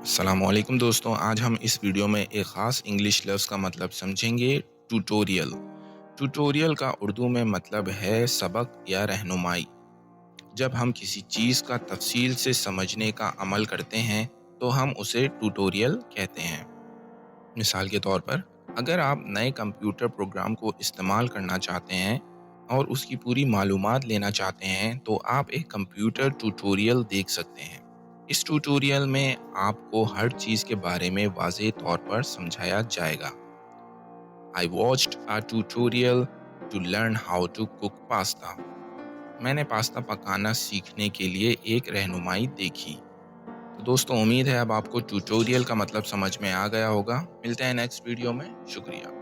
السلام علیکم دوستوں، آج ہم اس ویڈیو میں ایک خاص انگلش لفظ کا مطلب سمجھیں گے، ٹیوٹوریل۔ ٹیوٹوریل کا اردو میں مطلب ہے سبق یا رہنمائی۔ جب ہم کسی چیز کا تفصیل سے سمجھنے کا عمل کرتے ہیں تو ہم اسے ٹیوٹوریل کہتے ہیں۔ مثال کے طور پر، اگر آپ نئے کمپیوٹر پروگرام کو استعمال کرنا چاہتے ہیں اور اس کی پوری معلومات لینا چاہتے ہیں تو آپ ایک کمپیوٹر ٹیوٹوریل دیکھ سکتے ہیں۔ اس ٹیوٹوریل میں آپ کو ہر چیز کے بارے میں واضح طور پر سمجھایا جائے گا۔ I watched a tutorial to learn how to cook pasta۔ میں نے پاستا پکانا سیکھنے کے لیے ایک رہنمائی دیکھی۔ تو دوستوں، امید ہے اب آپ کو ٹیوٹوریل کا مطلب سمجھ میں آ گیا ہوگا۔ ملتے ہیں نیکسٹ ویڈیو میں۔ شکریہ۔